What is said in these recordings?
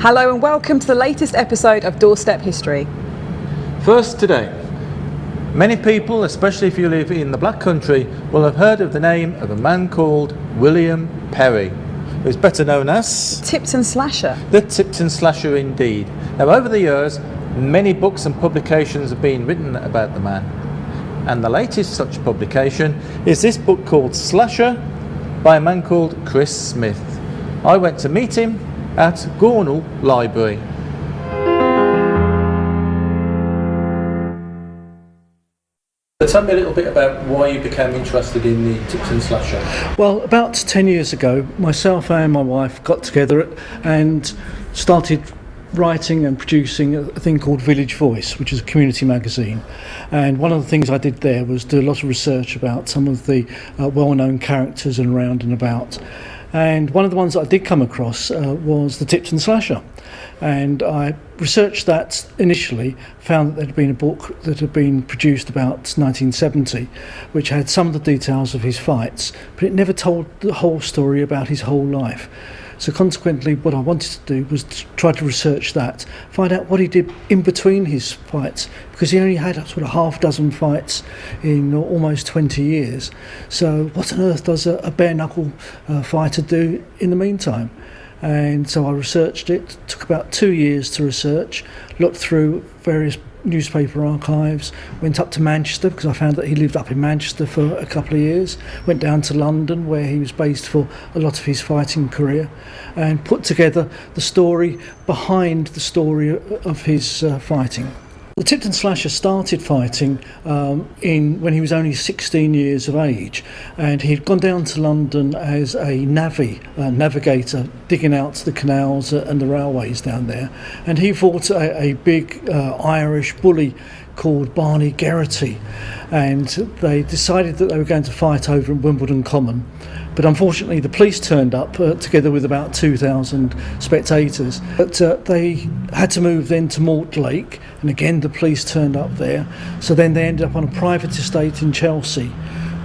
Hello and welcome to the latest episode of Doorstep History. First today, many people, especially if you live in the Black Country, will have heard of the name of a man called William Perry, who's better known as TIPTON Slasher. the TIPTON Slasher indeed. Now over the years, many books and publications have been written about the man, and the latest such publication is this book called Slasher by a man called Chris Smith. I went to meet him at Gornal Library. Tell me a little bit about why you became interested in the TIPTON Slasher. Well, about 10 years ago, myself and my wife got together and started writing and producing a thing called Village Voice, which is a community magazine. And one of the things I did there was do a lot of research about some of the well-known characters and around and about. And one of the ones that I did come across was the TIPTON Slasher. And I researched that initially, found that there had been a book that had been produced about 1970, which had some of the details of his fights, but it never told the whole story about his whole life. So consequently, what I wanted to do was to try to research that, find out what he did in between his fights, because he only had sort of half dozen fights in almost 20 years. So what on earth does a bare knuckle fighter do in the meantime? And so I researched it. It took about 2 years to research, looked through various newspaper archives, went up to Manchester because I found that he lived up in Manchester for a couple of years, went down to London where he was based for a lot of his fighting career, and put together the story behind the story of his fighting. The TIPTON Slasher started fighting when he was only 16 years of age, and he'd gone down to London as a navigator, digging out the canals and the railways down there, and he fought a big Irish bully called Barney Geraghty, and they decided that they were going to fight over in Wimbledon Common. But unfortunately the police turned up together with about 2,000 spectators. But they had to move then to Mortlake, and again the police turned up there. So then they ended up on a private estate in Chelsea,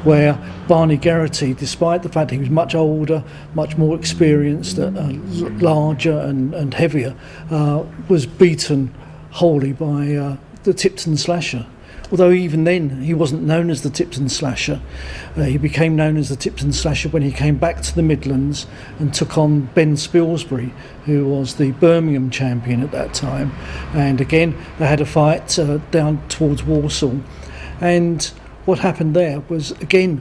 where Barney Geraghty, despite the fact he was much older, much more experienced, larger and heavier, was beaten wholly by the TIPTON Slasher. Although even then he wasn't known as the TIPTON Slasher. He became known as the TIPTON Slasher when he came back to the Midlands and took on Ben Spilsbury, who was the Birmingham champion at that time. And again they had a fight down towards Walsall, and what happened there was, again,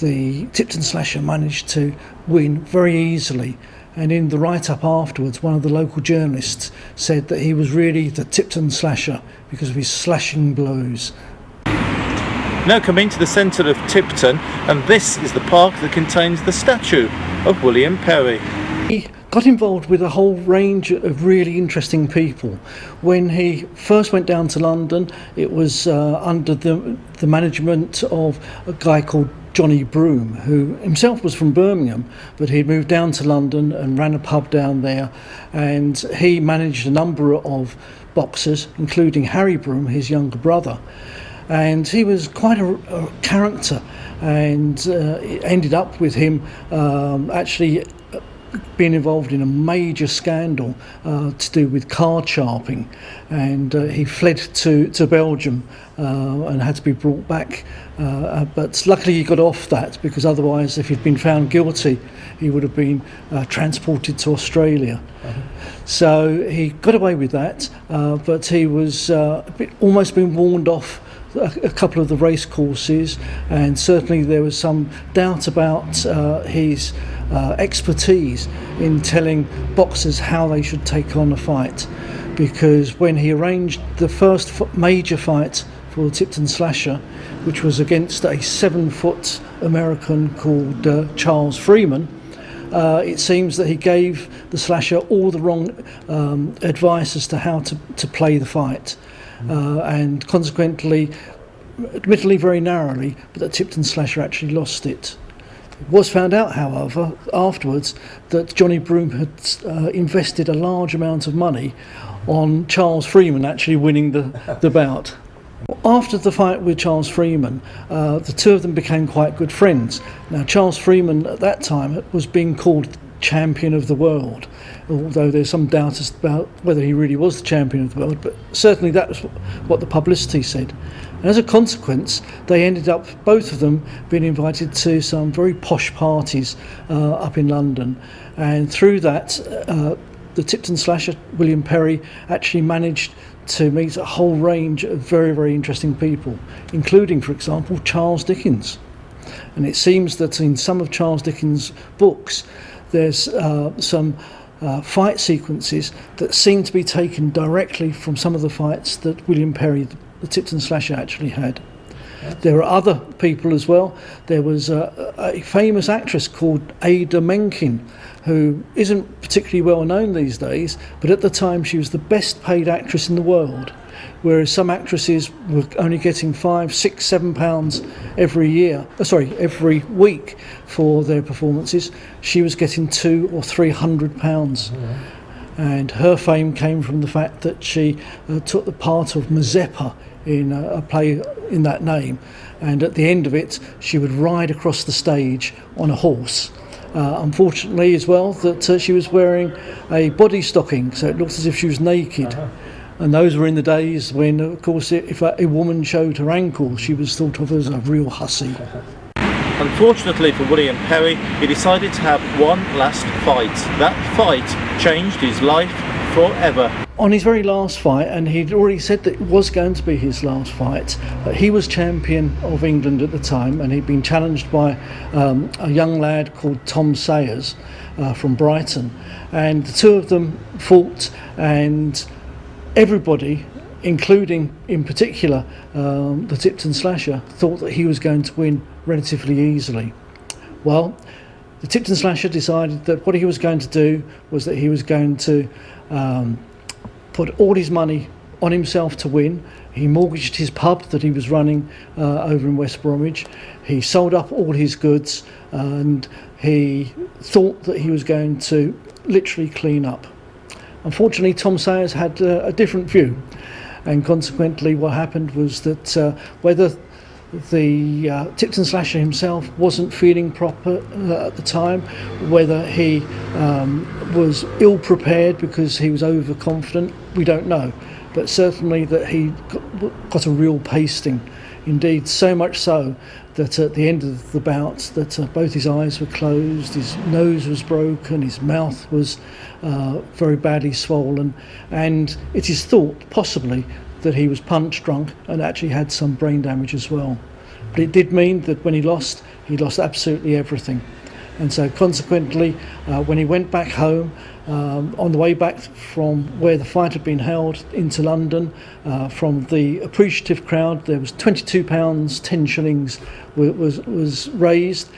the TIPTON Slasher managed to win very easily. And in the write-up afterwards, one of the local journalists said that he was really the TIPTON Slasher because of his slashing blows. Now coming to the centre of Tipton, and this is the park that contains the statue of William Perry. He got involved with a whole range of really interesting people. When he first went down to London, it was under the management of a guy called Johnny Broome, who himself was from Birmingham, but he'd moved down to London and ran a pub down there, and he managed a number of boxers, including Harry Broome, his younger brother. And he was quite a character, and it ended up with him actually being involved in a major scandal to do with card sharping, and he fled to Belgium and had to be brought back, but luckily he got off that, because otherwise if he'd been found guilty he would have been transported to Australia. So he got away with that, but he was almost been warned off a couple of the race courses, and certainly there was some doubt about his expertise in telling boxers how they should take on a fight, because when he arranged the first major fight for the TIPTON Slasher, which was against a 7-foot American called Charles Freeman, it seems that he gave the Slasher all the wrong advice as to how to play the fight, and consequently, admittedly very narrowly, but the TIPTON Slasher actually lost it. It was found out, however, afterwards that Johnny Broome had invested a large amount of money on Charles Freeman actually winning the bout. After the fight with Charles Freeman, the two of them became quite good friends. Now, Charles Freeman at that time was being called champion of the world, although there's some doubt as about whether he really was the champion of the world, but certainly that was what the publicity said. And as a consequence, they ended up, both of them, being invited to some very posh parties up in London. And through that, the Tipton slasher, William Perry, actually managed to meet a whole range of very, very interesting people, including, for example, Charles Dickens. And it seems that in some of Charles Dickens' books, there's some fight sequences that seem to be taken directly from some of the fights that William Perry, the Tipton slasher, actually had. There are other people as well. There was a famous actress called Ada Menken, who isn't particularly well known these days, but at the time she was the best paid actress in the world, whereas some actresses were only getting £5, £6, £7 every week for their performances. She was getting £200 or £300. And her fame came from the fact that she took the part of Mazeppa in a play in that name, and at the end of it she would ride across the stage on a horse. Unfortunately as well, that she was wearing a body stocking, so it looked as if she was naked. And those were in the days when, of course, if a woman showed her ankle, she was thought of as a real hussy. Unfortunately for William Perry, he decided to have one last fight. That fight changed his life forever. On his very last fight, and he'd already said that it was going to be his last fight, he was champion of England at the time, and he'd been challenged by a young lad called Tom Sayers from Brighton. And the two of them fought, and everybody, including in particular the Tipton slasher, thought that he was going to win relatively easily. Well, the Tipton slasher decided that what he was going to do was that he was going to put all his money on himself to win. He mortgaged his pub that he was running over in West Bromwich. He sold up all his goods, and he thought that he was going to literally clean up. Unfortunately, Tom Sayers had a different view, and consequently what happened was that whether the Tipton slasher himself wasn't feeling proper at the time, whether he was ill prepared because he was overconfident, we don't know, but certainly that he got a real pasting. Indeed, so much so that at the end of the bout that both his eyes were closed, his nose was broken, his mouth was very badly swollen, and it is thought possibly that he was punch drunk and actually had some brain damage as well. But it did mean that when he lost absolutely everything. And so consequently, when he went back home, on the way back from where the fight had been held into London, from the appreciative crowd, there was £22, 10 shillings was raised.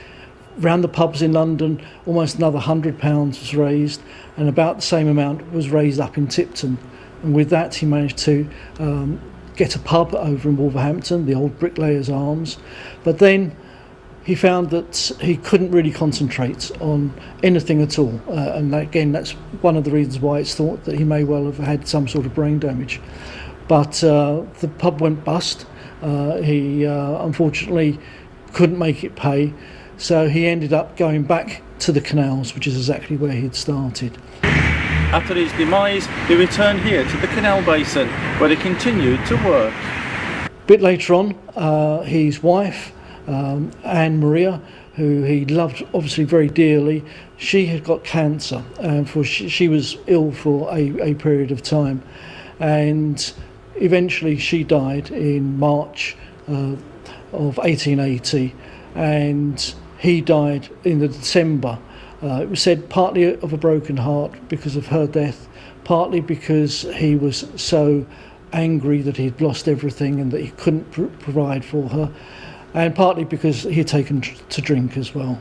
Round the pubs in London, almost another £100 was raised, and about the same amount was raised up in Tipton. And with that, he managed to get a pub over in Wolverhampton, the old Bricklayers Arms. But then he found that he couldn't really concentrate on anything at all. And again, that's one of the reasons why it's thought that he may well have had some sort of brain damage. But the pub went bust. He unfortunately couldn't make it pay. So he ended up going back to the canals, which is exactly where he'd started. After his demise, he returned here to the canal basin, where he continued to work. A bit later on, his wife, Anne Maria, who he loved obviously very dearly, she had got cancer, and she was ill for a period of time, and eventually she died in March of 1880, and he died in the December. It was said partly of a broken heart because of her death, partly because he was so angry that he'd lost everything and that he couldn't provide for her, and partly because he had taken to drink as well.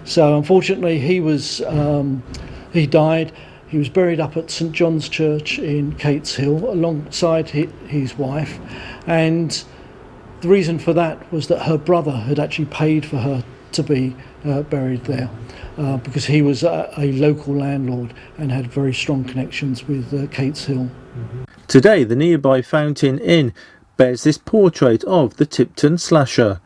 So unfortunately he died. He was buried up at St John's Church in Cates Hill alongside his wife, and the reason for that was that her brother had actually paid for her to be buried there, because he was a local landlord and had very strong connections with Cates Hill. Today, the nearby Fountain Inn bears this portrait of the Tipton slasher.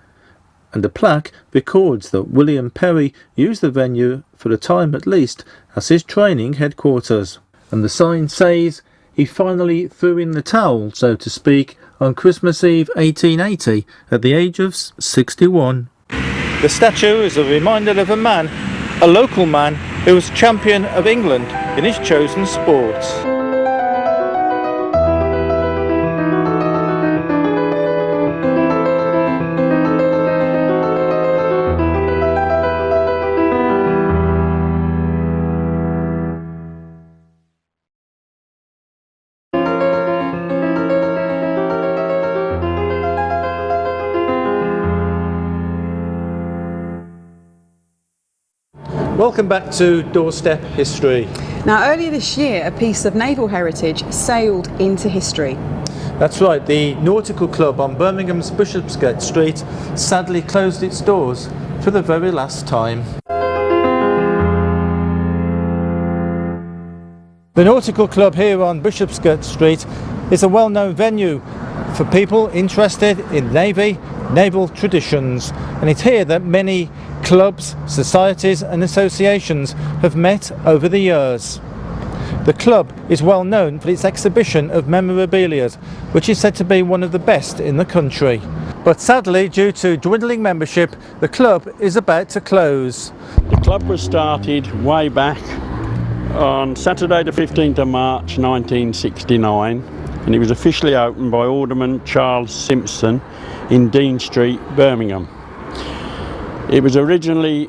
and a plaque records that William Perry used the venue for a time at least as his training headquarters. And the sign says he finally threw in the towel, so to speak, on Christmas Eve 1880 at the age of 61. The statue is a reminder of a man, a local man, who was champion of England in his chosen sport. Welcome back to Doorstep History. Now, earlier this year, a piece of naval heritage sailed into history. That's right, the Nautical Club on Birmingham's Bishopsgate Street sadly closed its doors for the very last time. The Nautical Club here on Bishopsgate Street is a well-known venue for people interested in naval traditions, and it's here that many clubs, societies and associations have met over the years. The club is well known for its exhibition of memorabilia, which is said to be one of the best in the country. But sadly, due to dwindling membership, the club is about to close. The club was started way back on Saturday the 15th of March 1969, and it was officially opened by Alderman Charles Simpson in Dean Street, Birmingham. It was originally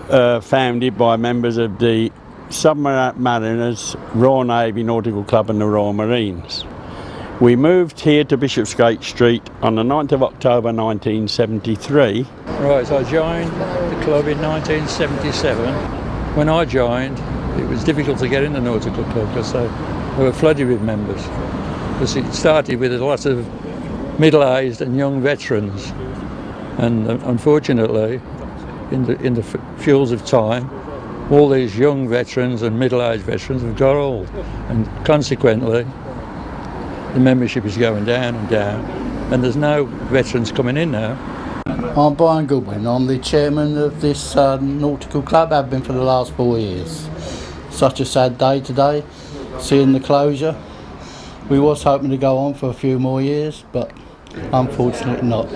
founded by members of the Submariners, Royal Navy Nautical Club and the Royal Marines. We moved here to Bishopsgate Street on the 9th of October 1973. Right, so I joined the club in 1977. When I joined, it was difficult to get in the Nautical Club because they were flooded with members. Because it started with a lot of middle-aged and young veterans, and unfortunately, in the fuels of time, all these young veterans and middle-aged veterans have got old, and consequently, the membership is going down and down, and there's no veterans coming in now. I'm Brian Goodwin. I'm the chairman of this nautical club. I've been for the last 4 years. Such a sad day today, seeing the closure. We was hoping to go on for a few more years, but unfortunately not.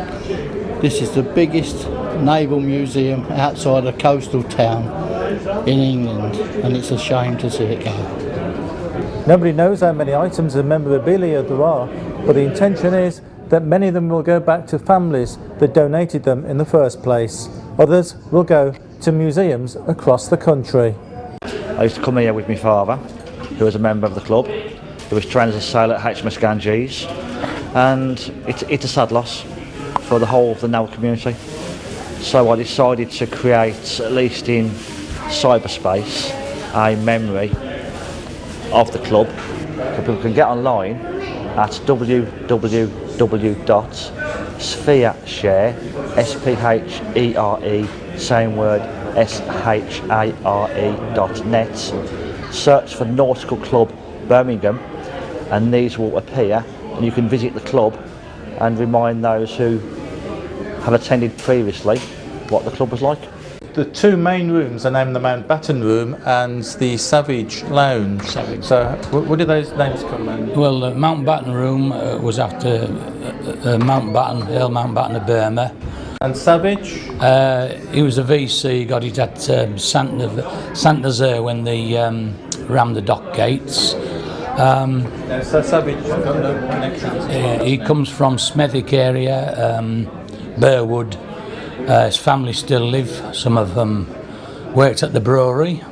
This is the biggest naval museum outside a coastal town in England, and it's a shame to see it go. Nobody knows how many items of memorabilia there are, but the intention is that many of them will go back to families that donated them in the first place. Others will go to museums across the country. I used to come here with my father, who was a member of the club. He was trained as a sailor at HMS Ganges, and it's a sad loss for the whole of the naval community. So I decided to create, at least in cyberspace, a memory of the club. So people can get online at www.sphereshare, S-P-H-E-R-E, same word, share.net. Search for Nautical Club Birmingham, and these will appear, and you can visit the club and remind those who have attended previously what the club was like. The two main rooms are named the Mountbatten Room and the Savage Lounge. Savage. So where did those names come in? Well, the Mountbatten Room was after Mountbatten, Earl Mountbatten of Burma. And Savage? He was a VC, got it at Saint Nazaire when they rammed the dock gates. So Savage got no connections. He comes from Smethwick area, Burwood. His family still live. Some of them worked at the brewery.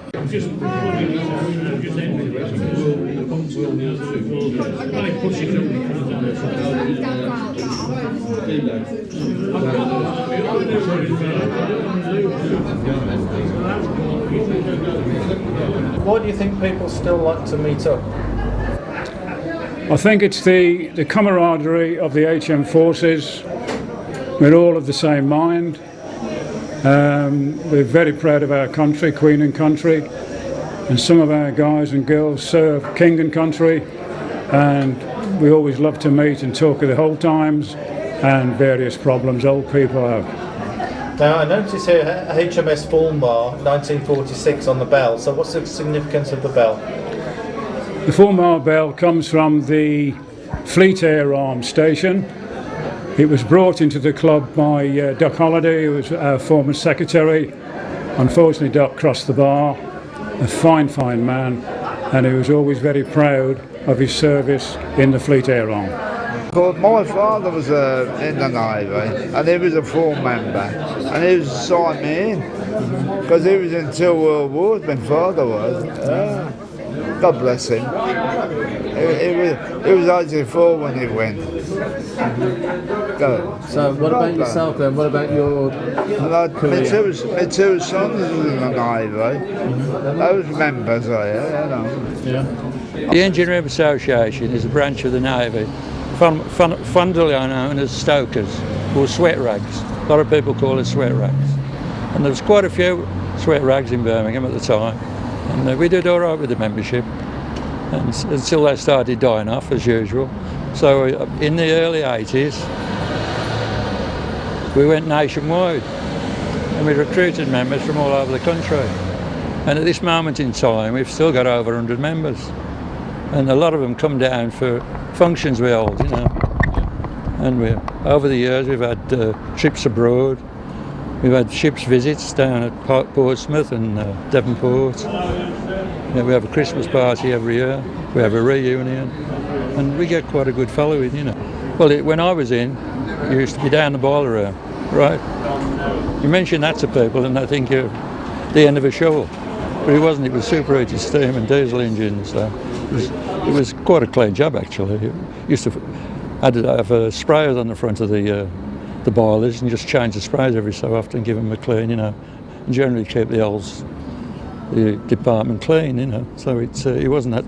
Why do you think people still like to meet up? I think it's the camaraderie of the HM forces. We're all of the same mind. We're very proud of our country, Queen and country, and some of our guys and girls serve King and country, and we always love to meet and talk of the old times and various problems old people have. Now I notice here HMS Fulmar 1946 on the bell, so what's the significance of the bell? The Fulmar bell comes from the Fleet Air Arm Station. It was brought into the club by Doc Holliday, who was our former secretary. Unfortunately, Doc crossed the bar, a fine man, and he was always very proud of his service in the Fleet Air Arm. My father was in the Navy, and he was a full member, and he was signed me in, because he was in 2 World Wars, my father was. God bless him. He was 84 when he went. So what about yourself then? What about your career? My two sons was in the Navy. Those members are Yeah. The Engine Room Association is a branch of the Navy, fondly known as stokers, or sweat rags. A lot of people call it sweat rags. And there was quite a few sweat rags in Birmingham at the time. And we did all right with the membership, and until they started dying off, as usual. So in the early 80s, we went nationwide, and we recruited members from all over the country. And at this moment in time, we've still got over 100 members. And a lot of them come down for functions we hold, you know. And over the years, we've had trips abroad. We've had ships visits down at Portsmouth and Devonport. We have a Christmas party every year. We have a reunion, and we get quite a good following, you know. Well, when I was in, you used to be down the boiler room, right? You mention that to people, and they think you're the end of a shovel, but it wasn't. It was superheated steam and diesel engines. So it was quite a clean job, actually. It used to have sprayers on the front of the boilers, and just change the sprays every so often, give them a clean, you know, and generally keep the department clean, you know. So it wasn't that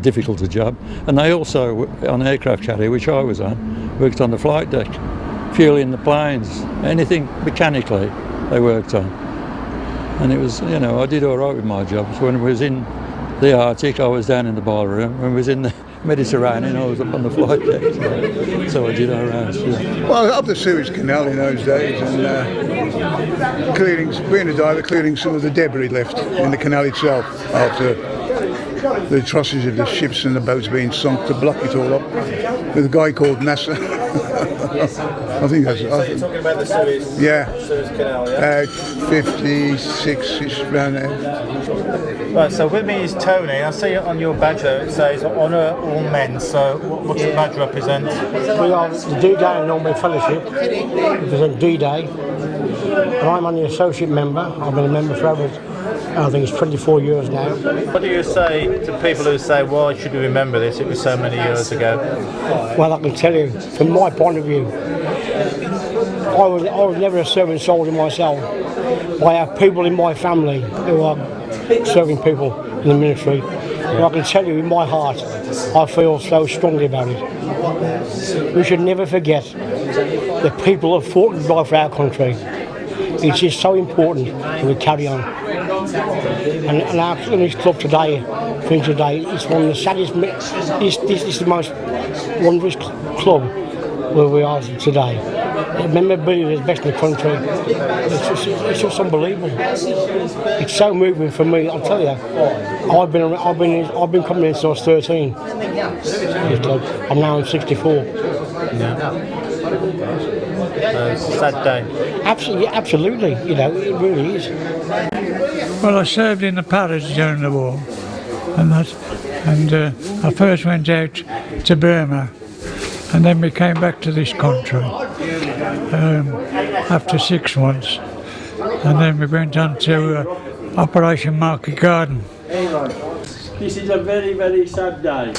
difficult a job. And they also, on aircraft carrier, which I was on, worked on the flight deck, fueling the planes, anything mechanically they worked on. And it was, you know, I did all right with my jobs. When I was in the Arctic, I was down in the boiler room. When I was in the Mediterranean, I was up on the flight deck, so I did all right. Yeah. Well, up the Suez Canal in those days, and being a diver, clearing some of the debris left in the canal itself after the trusses of the ships and the boats being sunk to block it all up, with a guy called Nasser. I think that's. So you're talking about the Suez Canal, yeah? 56 around there. Right, so with me is Tony. I see on your badge there it says honour all men. So what's the badge represent? We are the D-Day and Norman Fellowship, represent D-Day. And I'm only an associate member. I've been a member for over, I think it's 24 years now. What do you say to people who say, why should we remember this? It was so many years ago. Well, I can tell you, from my point of view, I was never a serving soldier myself. I have people in my family who are serving people in the military. And I can tell you, in my heart, I feel so strongly about it. We should never forget the people who fought and died for our country. It's just so important that we carry on. And our club today, it's one of the saddest, this is the most wondrous club where we are today. The memorabilia is best in the country. It's just unbelievable. It's so moving for me. I'll tell you. I've been coming in since I was 13. I'm now 64. It's a sad day. Absolutely. You know, it really is. Well, I served in the palace during the war, and I first went out to Burma, and then we came back to this country after 6 months, and then we went on to Operation Market Garden. This is a very, very sad day,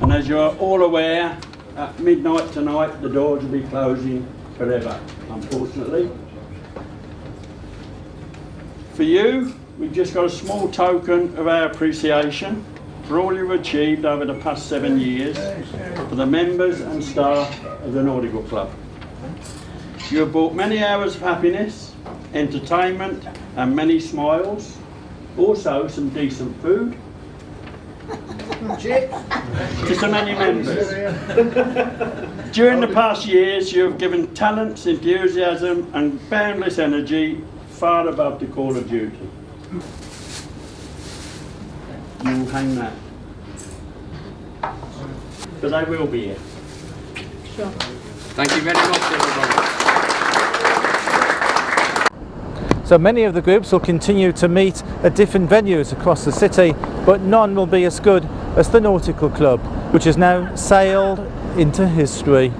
and as you're all aware, at midnight tonight the doors will be closing forever, unfortunately. For you, we've just got a small token of our appreciation for all you've achieved over the past 7 years for the members and staff of the Nautical Club. You have brought many hours of happiness, entertainment and many smiles, also some decent food, To so many members. During the past years, you have given talents, enthusiasm and boundless energy far above the call of duty. You will hang that. Because I will be here. Sure. Thank you very much, everybody. So many of the groups will continue to meet at different venues across the city, but none will be as good as the Nautical Club, which has now sailed into history.